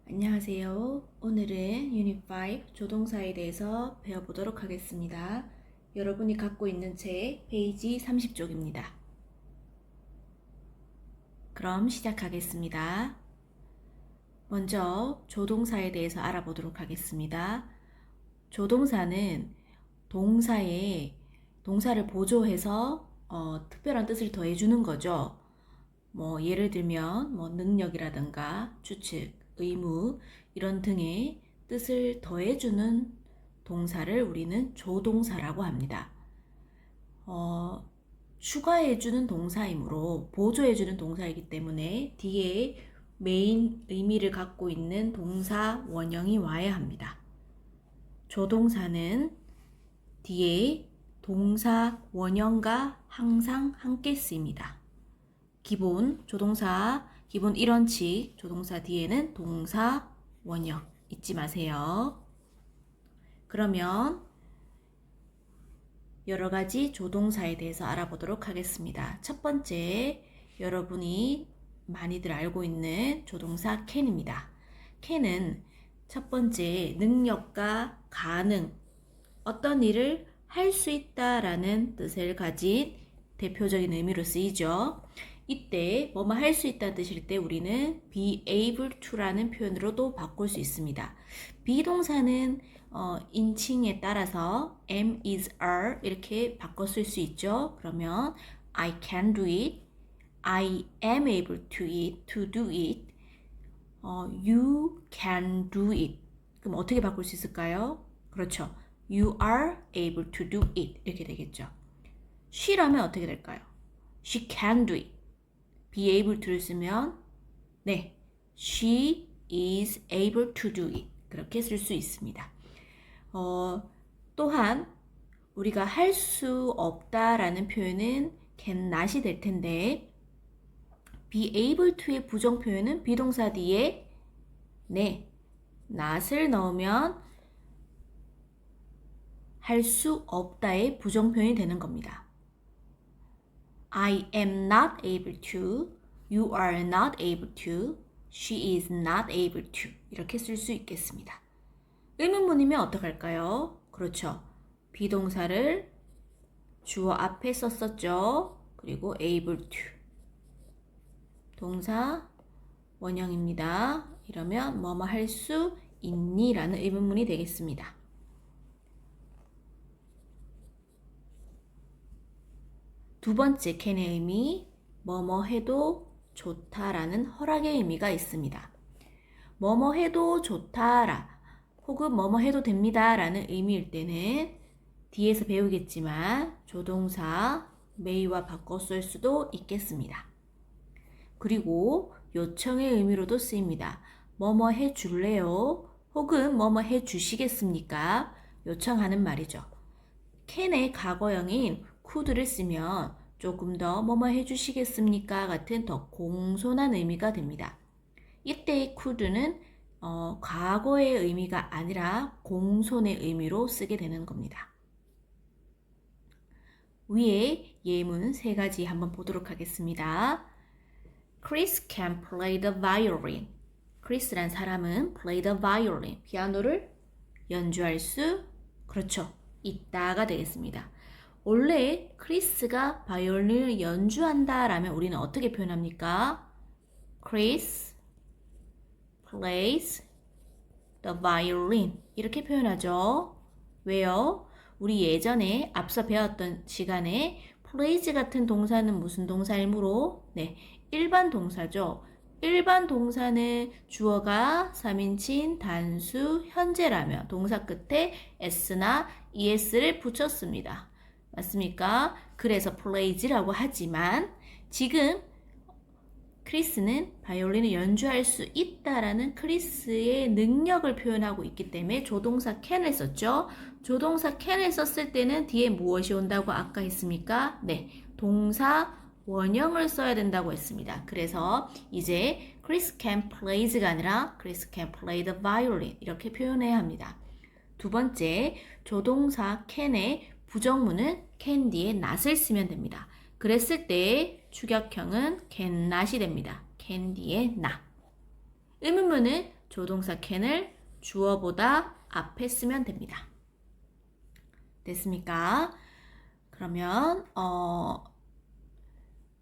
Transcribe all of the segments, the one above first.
안녕하세요. 오늘은 유닛 5 조동사에 대해서 배워보도록 하겠습니다. 여러분이 갖고 있는 책 페이지 30쪽입니다. 그럼 시작하겠습니다. 먼저 조동사에 대해서 알아보도록 하겠습니다. 조동사는 동사를 보조해서 특별한 뜻을 더해주는 거죠. 예를 들면 능력이라든가 추측, 의무 이런 등의 뜻을 더해주는 동사를 우리는 조동사라고 합니다. 추가해주는 동사이므로 보조해주는 동사이기 때문에 뒤에 메인 의미를 갖고 있는 동사 원형이 와야 합니다. 조동사는 뒤에 동사 원형과 항상 함께 쓰입니다. 기본 1원칙 조동사 뒤에는 동사 원형 잊지 마세요. 그러면 여러 가지 조동사에 대해서 알아보도록 하겠습니다. 첫 번째, 여러분이 많이들 알고 있는 조동사 can입니다. can은 첫 번째 능력과 가능, 어떤 일을 할 수 있다라는 뜻을 가진 대표적인 의미로 쓰이죠. 이때 뭐뭐 할 수 있다는 뜻일 때 우리는 be able to라는 표현으로도 바꿀 수 있습니다. 비동사는 인칭에 따라서 am, is, are 이렇게 바꿔 쓸 수 있죠. 그러면 I can do it, I am able to do it, you can do it. 그럼 어떻게 바꿀 수 있을까요? 그렇죠. You are able to do it 이렇게 되겠죠. she라면 어떻게 될까요? She can do it. be able to를 쓰면 네, she is able to do it. 그렇게 쓸 수 있습니다. 또한 우리가 할 수 없다라는 표현은 cannot이 될 텐데 be able to의 부정 표현은 비동사 뒤에 네, not을 넣으면 할 수 없다의 부정 표현이 되는 겁니다. I am not able to, you are not able to, she is not able to 이렇게 쓸 수 있겠습니다. 의문문이면 어떡할까요? 그렇죠. 비동사를 주어 앞에 썼었죠. 그리고 able to 동사 원형입니다. 이러면 뭐뭐 할 수 있니? 라는 의문문이 되겠습니다. 두 번째 can의 의미, 뭐뭐 해도 좋다라는 허락의 의미가 있습니다. 뭐뭐 해도 좋다라 혹은 뭐뭐 해도 됩니다 라는 의미일 때는 뒤에서 배우겠지만 조동사 may와 바꿔 쓸 수도 있겠습니다. 그리고 요청의 의미로도 쓰입니다. 뭐뭐 해 줄래요? 혹은 뭐뭐 해 주시겠습니까? 요청하는 말이죠. can의 과거형인 could를 쓰면 조금 더 뭐뭐 해주시겠습니까? 같은 더 공손한 의미가 됩니다. 이때의 could는 과거의 의미가 아니라 공손의 의미로 쓰게 되는 겁니다. 위에 예문 세 가지 한번 보도록 하겠습니다. Chris can play the violin. 크리스란 사람은 play the violin, 피아노를 연주할 수, 그렇죠, 있다가 되겠습니다. 원래 크리스가 바이올린을 연주한다 라면 우리는 어떻게 표현합니까? Chris plays the violin 이렇게 표현하죠. 왜요? 우리 예전에 앞서 배웠던 시간에 plays 같은 동사는 무슨 동사이므로? 네, 일반 동사죠. 일반 동사는 주어가 3인칭 단수 현재라면 동사 끝에 s나 es를 붙였습니다. 맞습니까? 그래서 plays라고 하지만 지금 크리스는 바이올린을 연주할 수 있다라는 크리스의 능력을 표현하고 있기 때문에 조동사 can을 썼죠. 조동사 can을 썼을 때는 뒤에 무엇이 온다고 아까 했습니까? 네, 동사 원형을 써야 된다고 했습니다. 그래서 이제 Chris can plays가 아니라 Chris can play the violin 이렇게 표현해야 합니다. 두 번째, 조동사 can의 부정문은 can 뒤에 not을 쓰면 됩니다. 그랬을 때 추격형은 cannot이 됩니다. can 뒤에 not. 의문문은 조동사 can을 주어보다 앞에 쓰면 됩니다. 됐습니까? 그러면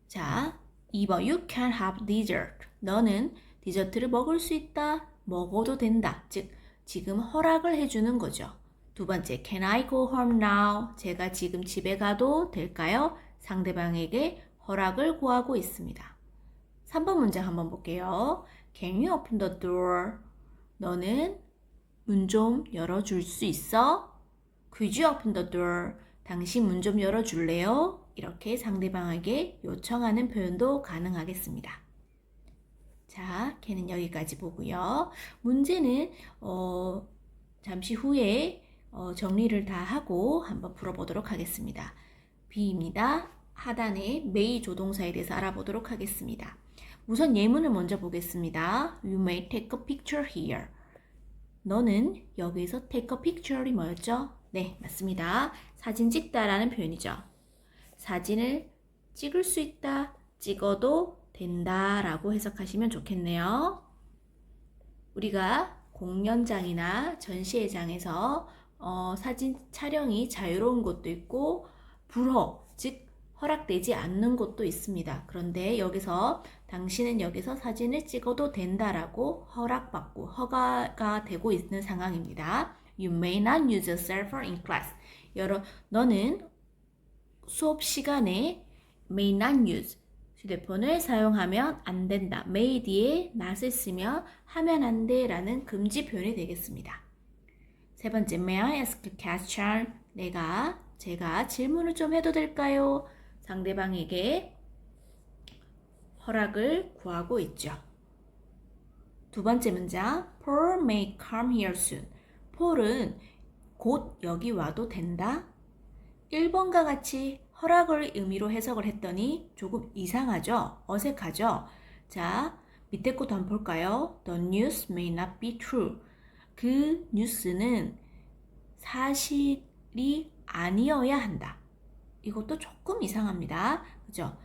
자, 2번 You can have dessert. 너는 디저트를 먹을 수 있다. 먹어도 된다. 즉 지금 허락을 해주는 거죠. 두 번째, Can I go home now? 제가 지금 집에 가도 될까요? 상대방에게 허락을 구하고 있습니다. 3번 문장 한번 볼게요. Can you open the door? 너는 문 좀 열어줄 수 있어? Could you open the door? 당신 문 좀 열어줄래요? 이렇게 상대방에게 요청하는 표현도 가능하겠습니다. 자, 걔는 여기까지 보고요. 문제는 잠시 후에 정리를 다 하고 한번 풀어보도록 하겠습니다. B입니다. 하단에 may 조동사에 대해서 알아보도록 하겠습니다. 우선 예문을 먼저 보겠습니다. You may take a picture here. 너는 여기서 take a picture이 뭐였죠? 네, 맞습니다. 사진 찍다라는 표현이죠. 사진을 찍을 수 있다, 찍어도 된다 라고 해석하시면 좋겠네요. 우리가 공연장이나 전시회장에서 사진 촬영이 자유로운 곳도 있고 불허, 즉 허락되지 않는 곳도 있습니다. 그런데 여기서 당신은 여기서 사진을 찍어도 된다라고 허락받고 허가가 되고 있는 상황입니다. You may not use a cell phone in class. 너는 수업 시간에 may not use 휴대폰을 사용하면 안 된다. may 뒤에 not을 쓰면 하면 안 돼 라는 금지 표현이 되겠습니다. 세 번째, may I ask a question? 제가 질문을 좀 해도 될까요? 상대방에게 허락을 구하고 있죠. 두 번째 문장, Paul may come here soon. 폴은 곧 여기 와도 된다? 1번과 같이 허락을 의미로 해석을 했더니 조금 이상하죠? 어색하죠? 자, 밑에 것도 한번 볼까요? The news may not be true. 그 뉴스는 사실이 아니어야 한다. 이것도 조금 이상합니다. 그죠?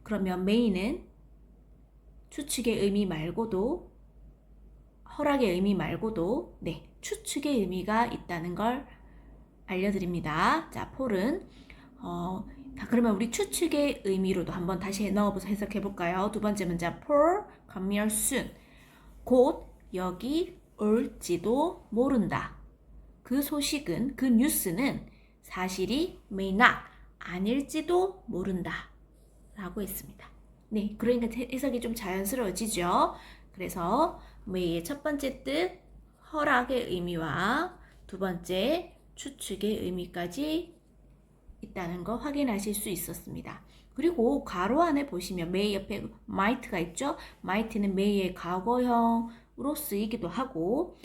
그러면 may는 추측의 의미 말고도 허락의 의미 말고도 추측의 의미가 있다는 걸 알려드립니다. 자, 폴은 그러면 우리 추측의 의미로도 한번 다시 넣어서 해석해 볼까요? 두 번째 문장, Paul come here soon. 곧 여기 올지도 모른다. 그 소식은, 그 뉴스는 사실이 may not, 아닐지도 모른다 라고 했습니다. 네, 그러니까 해석이 좀 자연스러워지죠. 그래서 may의 첫 번째 뜻, 허락의 의미와 두 번째, 추측의 의미까지 있다는 거 확인하실 수 있었습니다. 그리고 괄호 안에 보시면 may 옆에 might가 있죠. might는 may의 과거형으로 쓰이기도 하고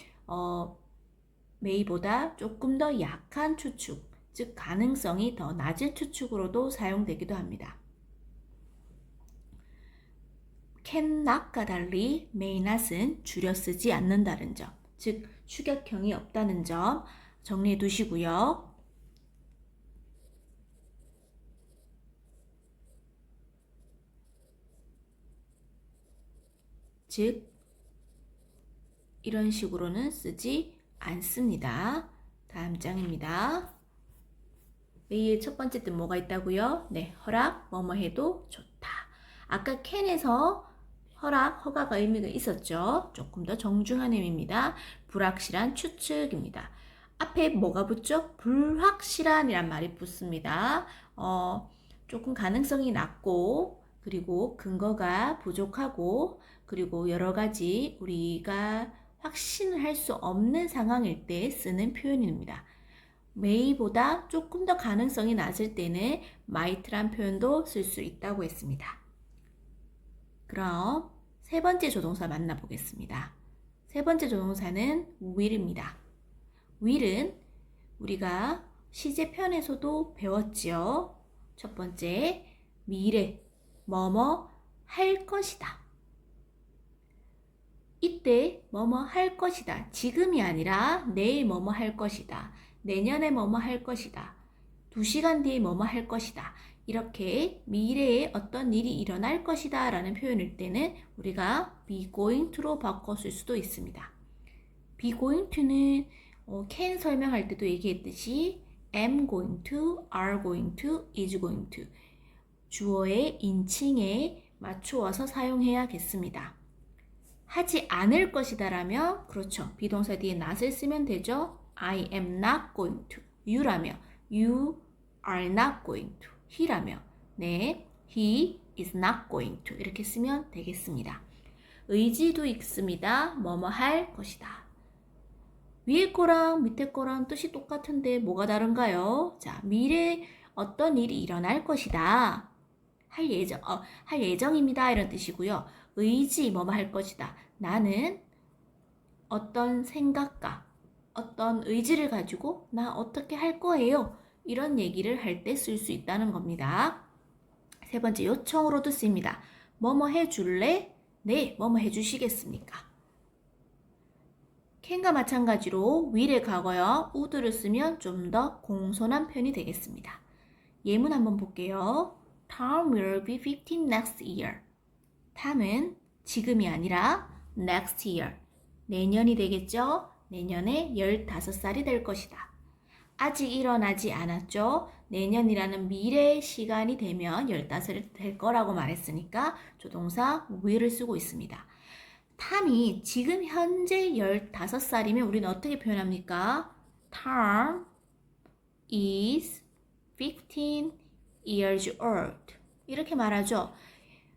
may보다 조금 더 약한 추측, 즉 가능성이 더 낮은 추측으로도 사용되기도 합니다. cannot과 달리 may not은 줄여 쓰지 않는다는 점, 즉 축약형이 없다는 점 정리해 두시고요. 즉 이런 식으로는 쓰지 않습니다. 다음 장입니다. may의 첫 번째 뜻 뭐가 있다고요? 네, 허락, 뭐뭐 해도 좋다. 아까 can에서 허락, 허가가 의미가 있었죠. 조금 더 정중한 의미입니다. 불확실한 추측입니다. 앞에 뭐가 붙죠? 불확실한이란 말이 붙습니다. 조금 가능성이 낮고 그리고 근거가 부족하고 그리고 여러 가지 우리가 확신을 할 수 없는 상황일 때 쓰는 표현입니다. may보다 조금 더 가능성이 낮을 때는 might란 표현도 쓸 수 있다고 했습니다. 그럼 세 번째 조동사 만나보겠습니다. 세 번째 조동사는 will입니다. will은 우리가 시제편에서도 배웠지요. 첫 번째, 미래, 뭐뭐 할 것이다. 이때 뭐뭐 할 것이다. 지금이 아니라 내일 뭐뭐 할 것이다. 내년에 뭐뭐 할 것이다. 2시간 뒤에 뭐뭐 할 것이다. 이렇게 미래에 어떤 일이 일어날 것이다 라는 표현일 때는 우리가 be going to로 바꿨을 수도 있습니다. be going to는 can 설명할 때도 얘기했듯이 am going to, are going to, is going to 주어의 인칭에 맞추어서 사용해야겠습니다. 하지 않을 것이다 라면 그렇죠. 비동사 뒤에 not을 쓰면 되죠. I am not going to. you라며 you are not going to. he라며 네, he is not going to. 이렇게 쓰면 되겠습니다. 의지도 있습니다. 뭐뭐 할 것이다. 위에 거랑 밑에 거랑 뜻이 똑같은데 뭐가 다른가요? 자, 미래에 어떤 일이 일어날 것이다. 할 예정입니다. 이런 뜻이고요. 의지, 뭐뭐 할 것이다. 나는 어떤 생각과 어떤 의지를 가지고 나 어떻게 할 거예요. 이런 얘기를 할 때 쓸 수 있다는 겁니다. 세 번째, 요청으로도 씁니다. 뭐뭐 해줄래? 네, 뭐뭐 해주시겠습니까? can과 마찬가지로 will의 과거형 would를 쓰면 좀 더 공손한 표현이 되겠습니다. 예문 한번 볼게요. Tom will be 15 next year. Tom은 지금이 아니라 next year. 내년이 되겠죠? 내년에 15살이 될 것이다. 아직 일어나지 않았죠? 내년이라는 미래의 시간이 되면 15살이 될 거라고 말했으니까 조동사 will을 쓰고 있습니다. 탐이 지금 현재 15살이면 우리는 어떻게 표현합니까? Tom is 15 years old. 이렇게 말하죠.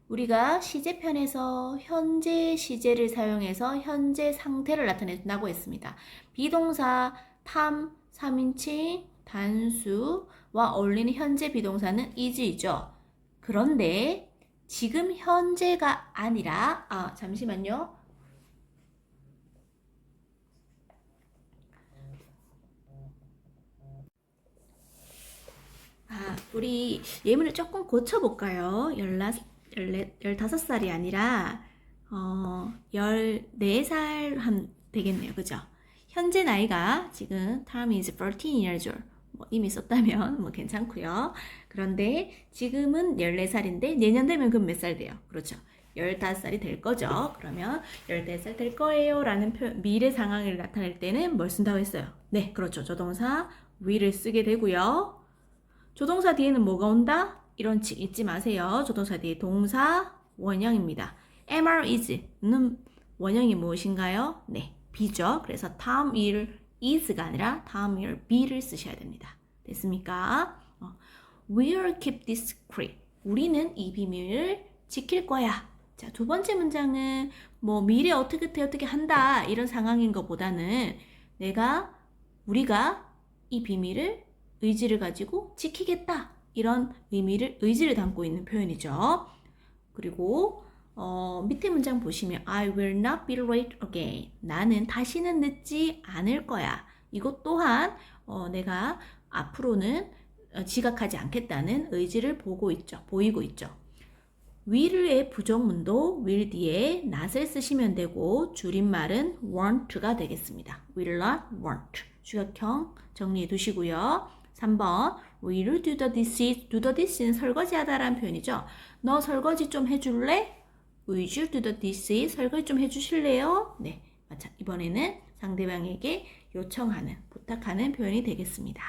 우리가 시제편에서 현재 시제를 사용해서 현재 상태를 나타낸다고 했습니다. 비동사 탐, 3인칭, 단수와 어울리는 현재 비동사는 is이죠. 그런데 지금 현재가 아니라 잠시만요. 우리 예문을 조금 고쳐볼까요? 15살이 아니라 14살 되겠네요. 그죠? 현재 나이가 지금 Tom is 13 years old. 이미 썼다면 괜찮고요. 그런데 지금은 14살인데 내년 되면 그럼 몇 살 돼요? 그렇죠. 15살이 될 거죠. 그러면 14살 될 거예요 라는 미래 상황을 나타낼 때는 뭘 쓴다고 했어요? 네, 그렇죠. 조동사 will을 쓰게 되고요. 조동사 뒤에는 뭐가 온다? 이런 칙 잊지 마세요. 조동사 뒤에 동사 원형입니다. am, are, is는 원형이 무엇인가요? 네, be죠. 그래서 Tom will is가 아니라 Tom will be를 쓰셔야 됩니다. 됐습니까? We'll keep this secret. 우리는 이 비밀을 지킬 거야. 자, 두 번째 문장은 미래 어떻게 한다 이런 상황인 것보다는 우리가 이 비밀을 의지를 가지고 지키겠다 이런 의지를 담고 있는 표현이죠. 그리고 밑에 문장 보시면 I will not be late again. 나는 다시는 늦지 않을 거야. 이것 또한 내가 앞으로는 지각하지 않겠다는 의지를 보이고 있죠. will의 부정문도 will 뒤에 not을 쓰시면 되고 줄임말은 want가 되겠습니다. will not want. 주격형 정리해 두시고요. 3번 will do the dishes. do the dish는 설거지하다라는 표현이죠. 너 설거지 좀 해줄래? Would you do the dishes? 설거지 좀 해주실래요? 네, 이번에는 상대방에게 요청하는, 부탁하는 표현이 되겠습니다.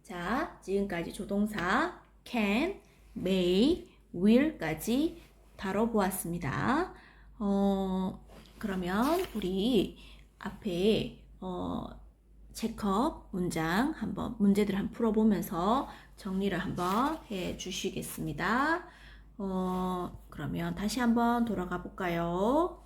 자, 지금까지 조동사 can, may, will까지 다뤄보았습니다. 그러면 우리 앞에 체크업 문제들 한번 풀어보면서 정리를 한번 해 주시겠습니다. 그러면 다시 한번 돌아가 볼까요?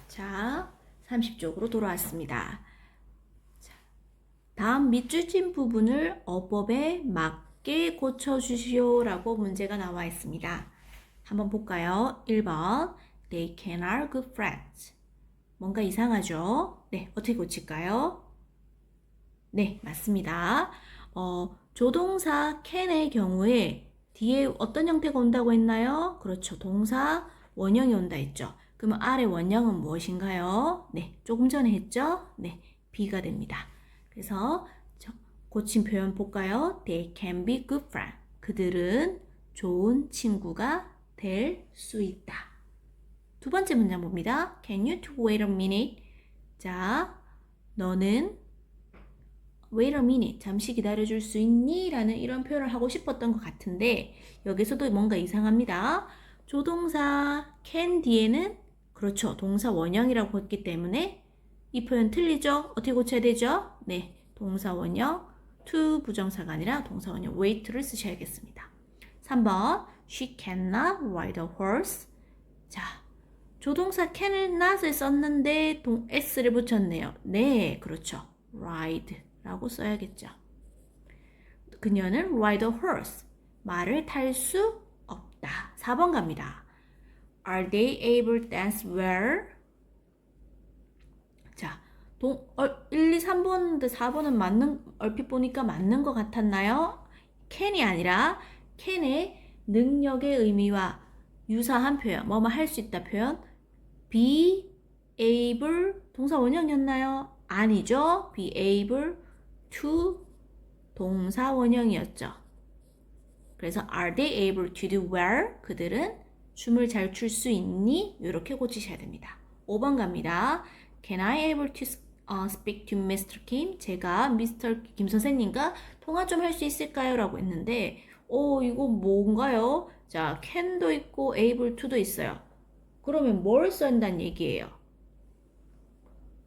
자, 30쪽으로 돌아왔습니다. 자, 다음 밑줄진 부분을 어법에 맞게 고쳐주시오 라고 문제가 나와 있습니다. 한번 볼까요? 1번 They can are good friends. 뭔가 이상하죠? 네, 어떻게 고칠까요? 네, 맞습니다. 조동사 can의 경우에 뒤에 어떤 형태가 온다고 했나요? 그렇죠. 동사 원형이 온다 했죠. 그러면 아래 원형은 무엇인가요? 네, 조금 전에 했죠? 네, B가 됩니다. 그래서 고친 표현 볼까요? They can be good friends. 그들은 좋은 친구가 될 수 있다. 두 번째 문장 봅니다. Can you wait a minute? 자, 너는 wait a minute, 잠시 기다려줄 수 있니? 라는 이런 표현을 하고 싶었던 것 같은데 여기서도 뭔가 이상합니다. 조동사 can 뒤에는 그렇죠. 동사 원형이라고 했기 때문에 이 표현 틀리죠? 어떻게 고쳐야 되죠? 네, 동사 원형 to 부정사가 아니라 동사 원형 wait를 쓰셔야겠습니다. 3번 She cannot ride a horse. 자, 조동사 cannot을 썼는데 s를 붙였네요. 네, 그렇죠. ride 라고 써야겠죠. 그녀는 ride a horse. 말을 탈 수 없다. 4번 갑니다. Are they able to dance well? 자, 1, 2, 3번인데 4번은 얼핏 보니까 맞는 것 같았나요? can이 아니라 can의 능력의 의미와 유사한 표현, 뭐뭐 할 수 있다 표현, be able, 동사 원형이었나요? 아니죠. be able to 동사 원형이었죠. 그래서 are they able to do well? 그들은 춤을 잘 출 수 있니? 이렇게 고치셔야 됩니다. 5번 갑니다. Can I able to speak to Mr. Kim? 제가 Mr. 김 선생님과 통화 좀 할 수 있을까요? 라고 했는데 이거 뭔가요? 자, can도 있고 able to도 있어요. 그러면 뭘 쓴다는 얘기예요?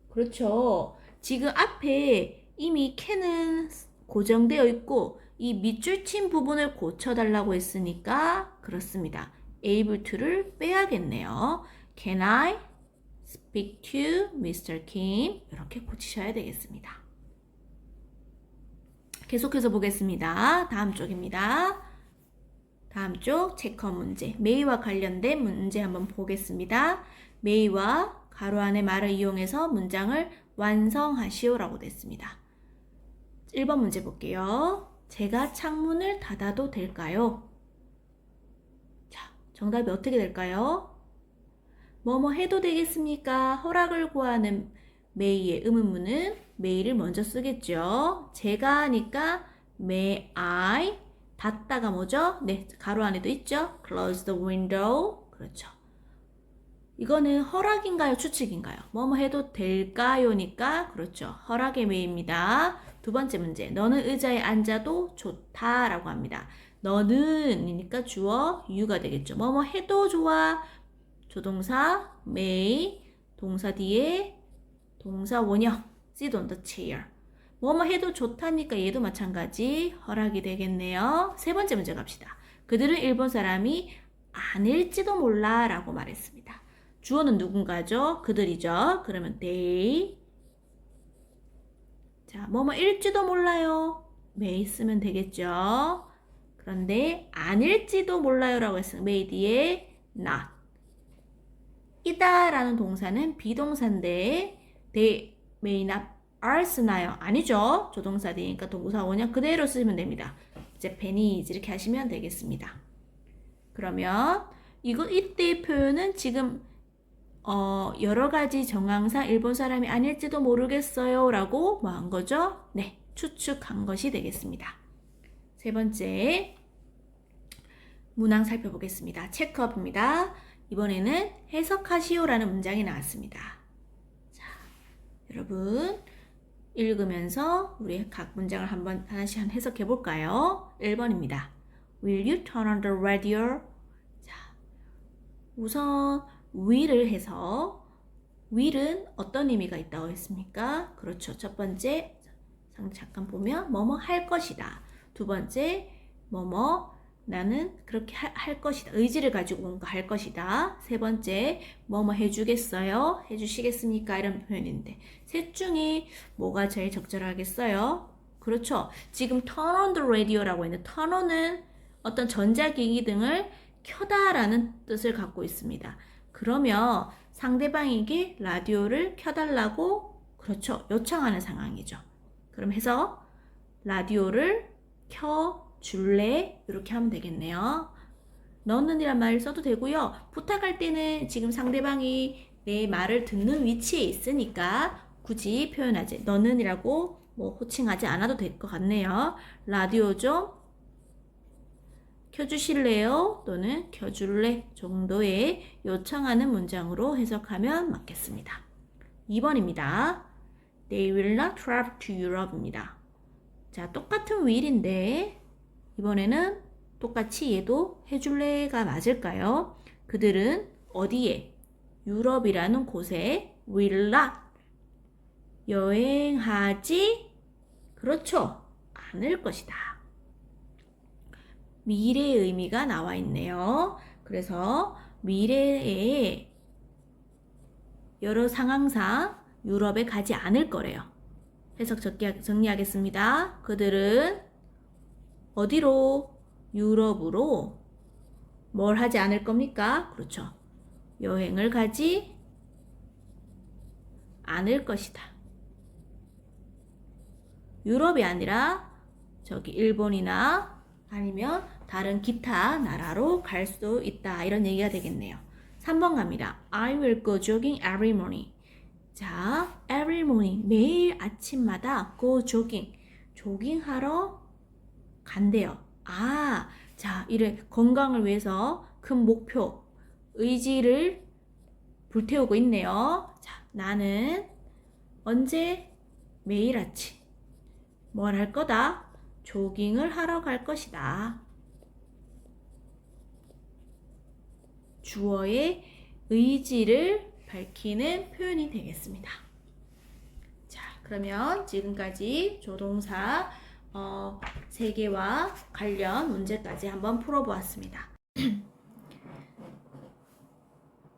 그렇죠. 지금 앞에 이미 can은 고정되어 있고 이 밑줄 친 부분을 고쳐달라고 했으니까 그렇습니다. able to를 빼야겠네요. Can I speak to Mr. Kim? 이렇게 고치셔야 되겠습니다. 계속해서 보겠습니다. 다음 쪽입니다. 다음 쪽 체크 문제. may와 관련된 문제 한번 보겠습니다. may와 가로 안의 말을 이용해서 문장을 완성하시오라고 됐습니다. 1번 문제 볼게요. 제가 창문을 닫아도 될까요? 자, 정답이 어떻게 될까요? 뭐뭐 해도 되겠습니까? 허락을 구하는 may의 의문문은 may를 먼저 쓰겠죠. 제가 하니까 may I 닫다가 뭐죠? 네, 가로 안에도 있죠. close the window. 그렇죠. 이거는 허락인가요? 추측인가요? 뭐뭐 해도 될까요?니까 그렇죠. 허락의 may입니다. 두 번째 문제. 너는 의자에 앉아도 좋다 라고 합니다. 너는 이니까 주어 you가 되겠죠. 뭐뭐 해도 좋아. 조동사 may, 동사 뒤에 동사 원형 sit on the chair. 뭐뭐 해도 좋다니까 얘도 마찬가지 허락이 되겠네요. 세 번째 문제 갑시다. 그들은 일본 사람이 아닐지도 몰라 라고 말했습니다. 주어는 누군가죠? 그들이죠. 그러면 they. 자, 뭐뭐일지도 몰라요. may 쓰면 되겠죠. 그런데 아닐지도 몰라요 라고 했으면 may 뒤에 not. 이다 라는 동사는 비동사인데 they may not are 쓰나요? 아니죠. 조동사 뒤니까 동사 원형 그대로 쓰면 됩니다. Japanese 이렇게 하시면 되겠습니다. 그러면 이때의 표현은 지금 여러 가지 정황상 일본 사람이 아닐지도 모르겠어요 라고 뭐 한 거죠? 네, 추측한 것이 되겠습니다. 세 번째 문항 살펴보겠습니다. 체크업입니다. 이번에는 해석하시오라는 문장이 나왔습니다. 자, 여러분 읽으면서 우리 각 문장을 하나씩 해석해 볼까요? 1번입니다. Will you turn on the radio? 자, 우선 will을 해서 will은 어떤 의미가 있다고 했습니까? 그렇죠. 첫 번째 잠깐 보면 뭐뭐 할 것이다. 두 번째 뭐뭐 나는 그렇게 할 것이다. 의지를 가지고 뭔가 할 것이다. 세 번째 뭐뭐 해주겠어요? 해주시겠습니까? 이런 표현인데 셋 중에 뭐가 제일 적절하겠어요? 그렇죠. 지금 turn on the radio라고 했는데 turn on은 어떤 전자기기 등을 켜다라는 뜻을 갖고 있습니다. 그러면 상대방에게 라디오를 켜달라고 그렇죠. 요청하는 상황이죠. 그럼 해서 라디오를 켜 줄래? 이렇게 하면 되겠네요. 너는 이란 말 써도 되고요. 부탁할 때는 지금 상대방이 내 말을 듣는 위치에 있으니까 굳이 표현하지. 너는 이라고 뭐 호칭하지 않아도 될 것 같네요. 라디오 좀 켜주실래요? 또는 켜줄래? 정도의 요청하는 문장으로 해석하면 맞겠습니다. 2번입니다. They will not travel to Europe입니다. 자, 똑같은 will인데 이번에는 똑같이 얘도 해줄래가 맞을까요? 그들은 어디에? 유럽이라는 곳에 will not 여행하지? 그렇죠. 않을 것이다. 미래의 의미가 나와 있네요. 그래서 미래에 여러 상황상 유럽에 가지 않을 거래요. 해석 정리하겠습니다. 그들은 어디로? 유럽으로 뭘 하지 않을 겁니까? 그렇죠. 여행을 가지 않을 것이다. 유럽이 아니라 저기 일본이나 아니면 다른 기타 나라로 갈 수도 있다. 이런 얘기가 되겠네요. 3번 갑니다. I will go jogging every morning. 자, every morning. 매일 아침마다 go jogging. 조깅하러 간대요. 아, 자, 이래 건강을 위해서 큰 목표, 의지를 불태우고 있네요. 자, 나는 언제? 매일 아침. 뭘 할 거다? 조깅을 하러 갈 것이다. 주어의 의지를 밝히는 표현이 되겠습니다. 자, 그러면 지금까지 조동사 3개와 관련 문제까지 한번 풀어보았습니다.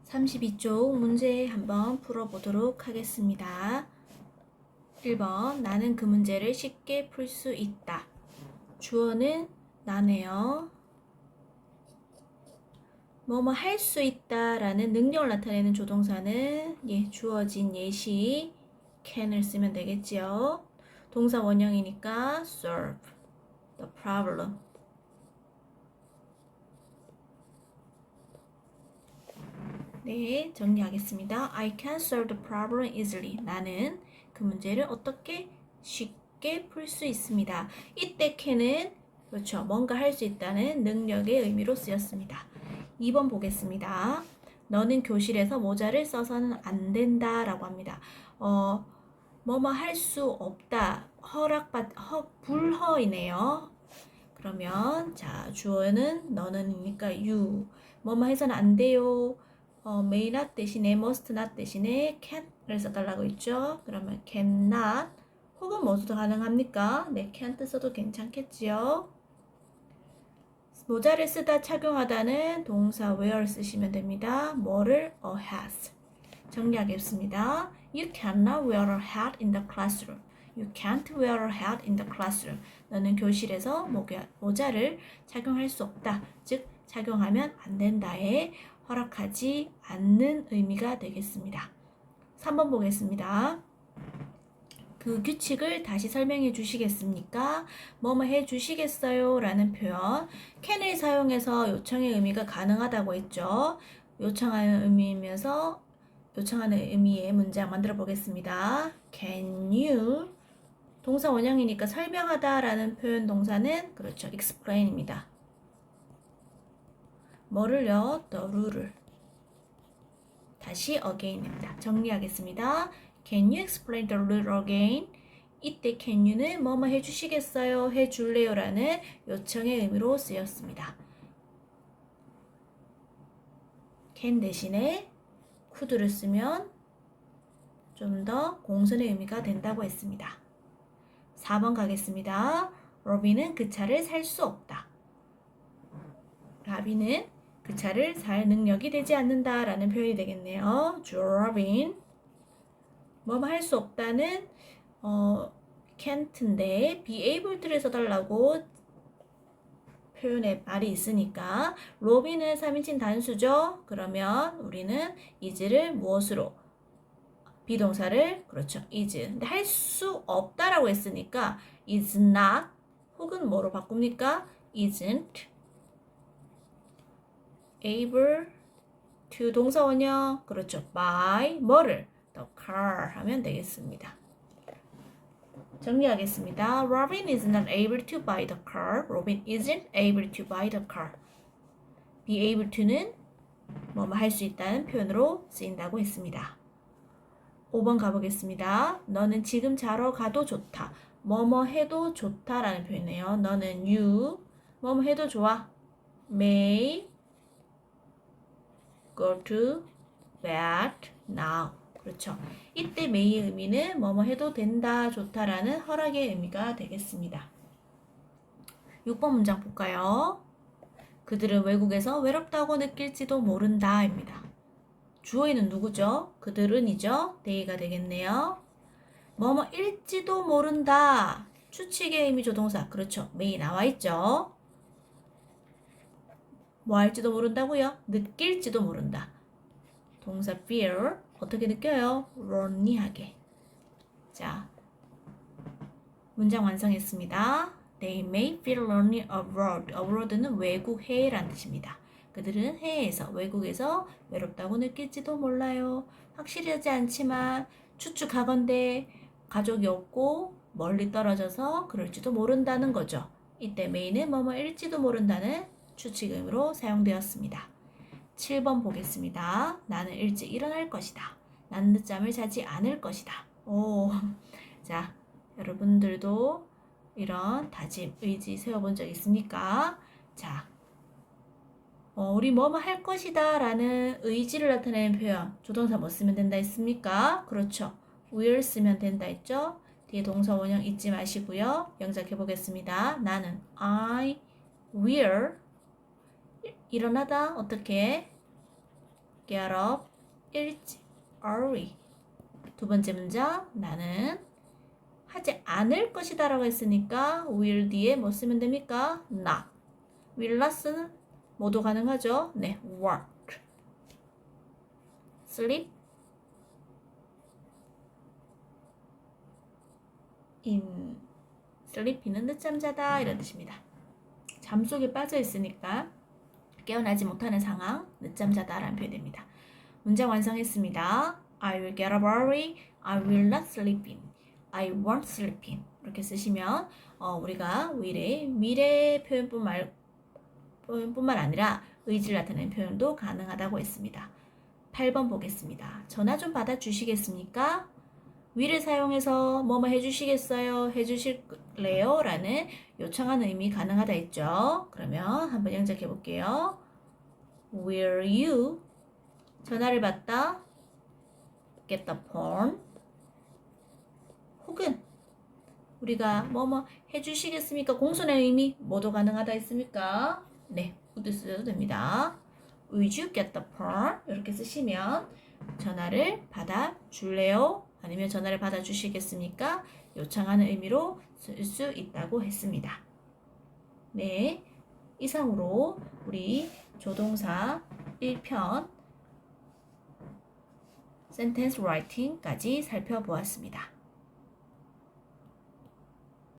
32쪽 문제 한번 풀어보도록 하겠습니다. 1번, 나는 그 문제를 쉽게 풀 수 있다. 주어는 나네요. 뭐뭐 할 수 있다라는 능력을 나타내는 조동사는 주어진 예시 can을 쓰면 되겠지요. 동사 원형이니까 solve the problem. 네, 정리하겠습니다. I can solve the problem easily. 나는 그 문제를 어떻게 쉽게 풀 수 있습니다. 이때 can은 그렇죠. 뭔가 할 수 있다는 능력의 의미로 쓰였습니다. 2번 보겠습니다. 너는 교실에서 모자를 써서는 안 된다 라고 합니다. 뭐뭐 할 수 없다. 불허이네요. 그러면 자, 주어는 너는이니까 you. 뭐뭐 해서는 안 돼요. may not 대신에 must not 대신에 can't를 써달라고 했죠. 그러면 cannot 혹은 뭐도 가능합니까? 네, can't 써도 괜찮겠지요. 모자를 쓰다 착용하다는 동사 wear 쓰시면 됩니다. 뭐를? a hat. 정리하겠습니다. You cannot wear a hat in the classroom. You can't wear a hat in the classroom. 너는 교실에서 모자를 착용할 수 없다. 즉, 착용하면 안 된다에 허락하지 않는 의미가 되겠습니다. 3번 보겠습니다. 그 규칙을 다시 설명해 주시겠습니까? 뭐뭐 해 주시겠어요? 라는 표현. can을 사용해서 요청의 의미가 가능하다고 했죠. 요청하는 의미이면서 요청하는 의미의 문장 만들어 보겠습니다. Can you? 동사 원형이니까 설명하다 라는 표현 동사는 그렇죠. explain입니다. 뭐를요? The rule을. 다시 again입니다. 정리하겠습니다. Can you explain the rule again? 이때 can you는 뭐뭐 해주시겠어요? 해줄래요? 라는 요청의 의미로 쓰였습니다. can 대신에 could를 쓰면 좀 더 공손의 의미가 된다고 했습니다. 4번 가겠습니다. 로비는 그 차를 살 수 없다. 라비는 그 차를 살 능력이 되지 않는다 라는 표현이 되겠네요. 로빈 뭐뭐 할 수 없다는 can't인데 be able를 써달라고 표현의 말이 있으니까 로빈은 3인칭 단수죠. 그러면 우리는 is를 무엇으로? 비동사를 그렇죠. is. 근데 할 수 없다라고 했으니까 is not 혹은 뭐로 바꿉니까? isn't able to 동사 원형. 그렇죠. by 뭐를? the car 하면 되겠습니다. 정리하겠습니다. Robin is not able to buy the car. Robin isn't able to buy the car. be able to는 뭐뭐 할 수 있다는 표현으로 쓰인다고 했습니다. 5번 가보겠습니다. 너는 지금 자러 가도 좋다. 뭐뭐 해도 좋다라는 표현이에요. 너는 you 뭐뭐 해도 좋아. may go to bed now. 그렇죠. 이때 may의 의미는 뭐뭐 해도 된다, 좋다라는 허락의 의미가 되겠습니다. 6번 문장 볼까요? 그들은 외국에서 외롭다고 느낄지도 모른다입니다. 주어에는 누구죠? 그들은이죠. they가 되겠네요. 뭐뭐일지도 모른다. 추측의 의미 조동사. 그렇죠. may 나와 있죠. 뭐 할지도 모른다고요? 느낄지도 모른다. 동사 fear 어떻게 느껴요? lonely하게. 자, 문장 완성했습니다. They may feel lonely abroad. abroad는 외국해라는 뜻입니다. 그들은 해외에서, 외국에서 외롭다고 느낄지도 몰라요. 확실하지 않지만 추측하건대 가족이 없고 멀리 떨어져서 그럴지도 모른다는 거죠. 이때 may는 뭐뭐일지도 모른다는 추측음으로 사용되었습니다. 7번 보겠습니다. 나는 일찍 일어날 것이다. 나는 늦잠을 자지 않을 것이다. 오, 자, 여러분들도 이런 다짐, 의지 세워본 적 있습니까? 자, 우리 뭐뭐 할 것이다 라는 의지를 나타내는 표현, 조동사 뭐 쓰면 된다 했습니까? 그렇죠. will 쓰면 된다 했죠? 뒤에 동사 원형 잊지 마시고요. 영작해 보겠습니다. 나는 I will 일어나다 어떻게? get up 일찍 early. 두 번째 문장 나는 하지 않을 것이다 라고 했으니까 will 뒤에 뭐 쓰면 됩니까? not. will not는 모두 가능하죠? 네, work. sleep in. sleep는 늦잠 자다 이런 뜻입니다. 잠 속에 빠져 있으니까 깨어나지 못하는 상황, 늦잠 자다 라는 표현이 됩니다. 문장 완성했습니다. I will get up early. I will not sleep in. I won't sleep in. 이렇게 쓰시면 우리가 will의 미래 표현뿐만 아니라 의지를 나타내는 표현도 가능하다고 했습니다. 8번 보겠습니다. 전화 좀 받아주시겠습니까? will을 사용해서 뭐뭐 해주시겠어요? 해주실래요? 라는 요청하는 의미 가능하다 했죠. 그러면 한번 영작해 볼게요. Will you 전화를 받다 get the phone 혹은 우리가 뭐뭐 해주시겠습니까? 공손의 의미 모두 가능하다 했습니까? 네, would 쓰셔도 됩니다. Would you get the phone? 이렇게 쓰시면 전화를 받아줄래요? 아니면 전화를 받아주시겠습니까? 요청하는 의미로 쓸 수 있다고 했습니다. 네, 이상으로 우리 조동사 1편 센텐스 라이팅까지 살펴보았습니다.